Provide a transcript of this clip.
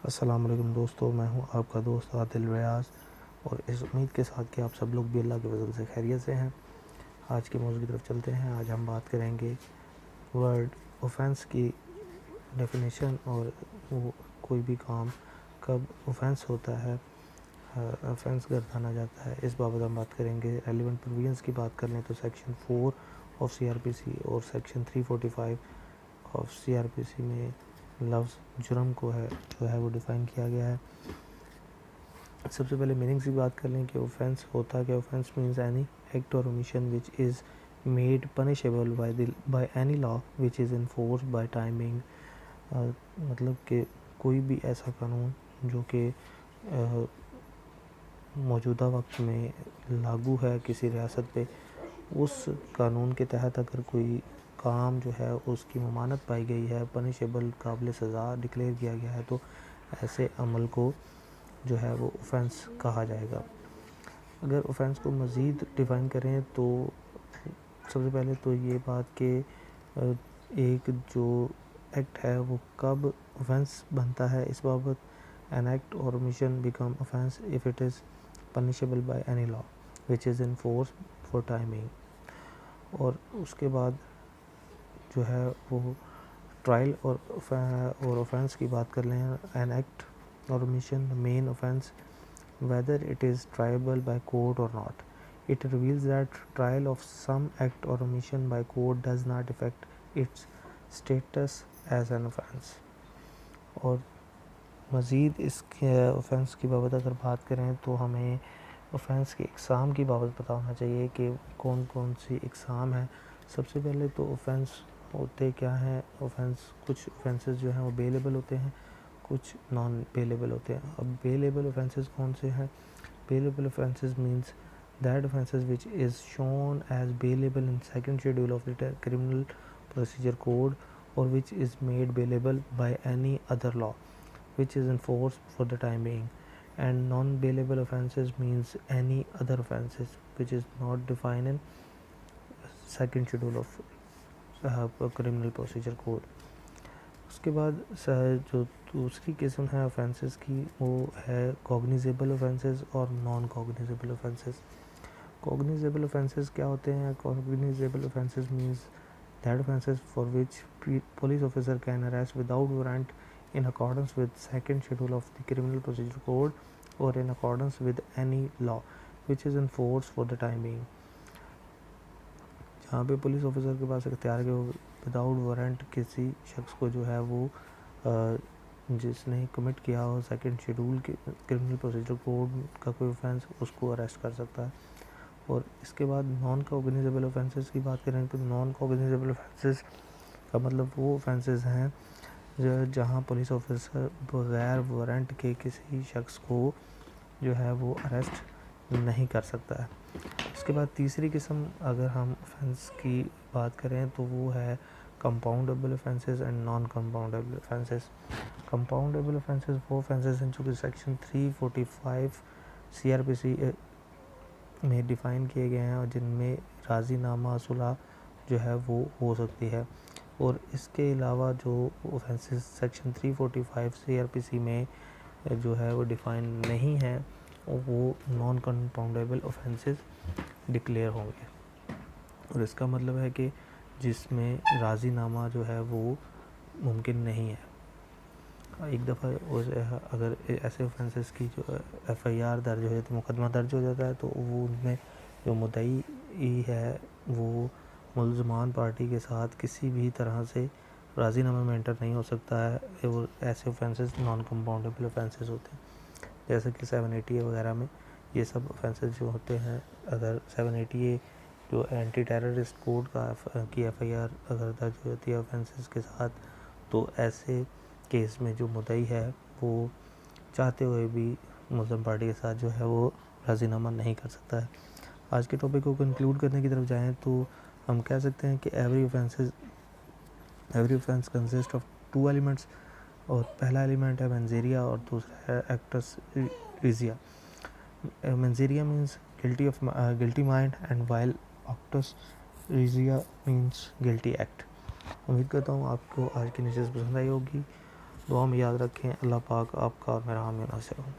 अस्सलाम वालेकुम दोस्तों, मैं हूं आपका दोस्त आदिल रियाज और इस उम्मीद के साथ कि आप सब लोग भी अल्लाह के फजल से खैरियत से हैं। आज के मौजूद की तरफ चलते हैं। आज हम बात करेंगे वर्ड ऑफेंस की डेफिनेशन और वो कोई भी काम कब ऑफेंस होता है, ऑफेंस गर्दाना जाता है, इस बाबत हम बात करेंगे। रेलिवेंट प्रोविजंस की बात कर लें तो सेक्शन 4 ऑफ CRPC और सेक्शन 345 ऑफ CRPC में लफ्ज़ जुर्म को जो है वो डिफ़ाइन किया गया है। सबसे पहले मीनिंग्स की बात कर लें कि ऑफेंस होता है। Offence means any act or omission which is made punishable by any law which is in force by timing. मतलब कि कोई भी ऐसा कानून जो कि मौजूदा वक्त में लागू है किसी रियासत पे, उस कानून के तहत अगर कोई काम जो है उसकी ममानत पाई गई है, पनिशेबल काबिल सज़ा डिक्लेयर किया गया है, तो ऐसे अमल को जो है वो ऑफेंस कहा जाएगा। अगर ऑफेंस को मज़ीद डिफ़ाइन करें तो सबसे पहले तो ये बात कि एक जो एक्ट है वो कब ऑफेंस बनता है, इस बाबत an act or omission become offence if it is punishable by any law which is in force for timing. और उसके बाद जो है वो ट्रायल और ऑफेंस की बात कर लें। An act or omission, the main offense, whether it is triable by court or not. It reveals that trial of some act or omission by court does not affect its status as an offense. और मज़ीद इसके offence की बाबत अगर बात करें तो हमें ऑफेंस के इकसाम की बाबत पता होना चाहिए कि कौन कौन सी इकसाम है। सबसे पहले तो ऑफेंस होते क्या हैं। कुछ ऑफेंसेस जो हैं वो बेलेबल होते हैं, कुछ नॉन बेलेबल होते हैं। अब बेलेबल ऑफेंसेस कौन से हैं? Bailable offences means that offences which is shown as bailable in second schedule of the criminal procedure code और which is made bailable by any other law which is in force for the time being. And non-bailable offences means any other offences which is not defined in second schedule of criminal procedure code. उसके बाद जो दूसरी किस्म है offences की वो है cognizable offences और non cognizable offences. Cognizable offences क्या होते हैं? Cognizable offences means that offences for which police officer can arrest without warrant in accordance with second schedule of the criminal procedure code or in accordance with any law which is in force for the time being। जहाँ पे police officer के पास इख्तियार के without warrant किसी शख्स को जो है वो जिसने कमिट किया हो सेकंड शेड्यूल के क्रिमिनल प्रोसीजर कोड का कोई ऑफेंस, उसको अरेस्ट कर सकता है। और इसके बाद नॉन कॉग्निजेबल ऑफेंसेस की बात करें तो नॉन कॉग्निजेबल ऑफेंसेस का मतलब वो ऑफेंसेस हैं जहाँ पुलिस ऑफिसर बगैर वारंट के किसी शख्स को जो है वो अरेस्ट नहीं कर सकता है। इसके बाद तीसरी किस्म अगर हम ऑफेंस की बात करें तो वो है compoundable offences and non compoundable offences. Compoundable offences वो ऑफेंसेस हैं जो कि सेक्शन 345 CRPC में डिफ़ाइन किए गए हैं और जिनमें राज़ीनामा सुलह जो है वो हो सकती है। और इसके अलावा जो ऑफेंसेस सेक्शन 345 CRPC में जो है वो डिफ़ाइन नहीं है वो नॉन कंपाउंडेबल ऑफेंसेस डिक्लेयर होंगे। और इसका मतलब है कि जिसमें राज़ीनामा जो है वो मुमकिन नहीं है। एक दफ़ा अगर ऐसे ऑफेंसेस की जो FIR दर्ज हो जाती है, मुकदमा दर्ज हो जाता है, तो वो उनमें जो मुद्दई है वो मुल्ज़मान पार्टी के साथ किसी भी तरह से राज़ीनामे में एंटर नहीं हो सकता है। और ऐसे ऑफेंसेस नॉन कंपाउंडेबल ऑफेंसेस होते हैं, जैसे कि 780A वगैरह में ये सब ऑफेंसेस जो होते हैं। अगर 780A जो एंटी टेररिस्ट कोड की FIR अगर दर्ज हो जाती है ऑफेंसेस के साथ, तो ऐसे केस में जो मुद्दई है वो चाहते हुए भी मुस्लिम पार्टी के साथ जो है वो राज़ीनामा नहीं कर सकता है। आज के टॉपिक को कंक्लूड करने की तरफ जाएँ तो हम कह सकते हैं कि every offence consist of 2 elements. और पहला एलिमेंट है मेंजेरिया और दूसरा है actus rea. Mens rea means guilty mind and while actus rea means guilty act. उम्मीद करता हूँ आपको आज की न्यूज़ पसंद आई होगी। दुआ में याद रखें। अल्लाह पाक आपका और मेरा हामी नासिर हो।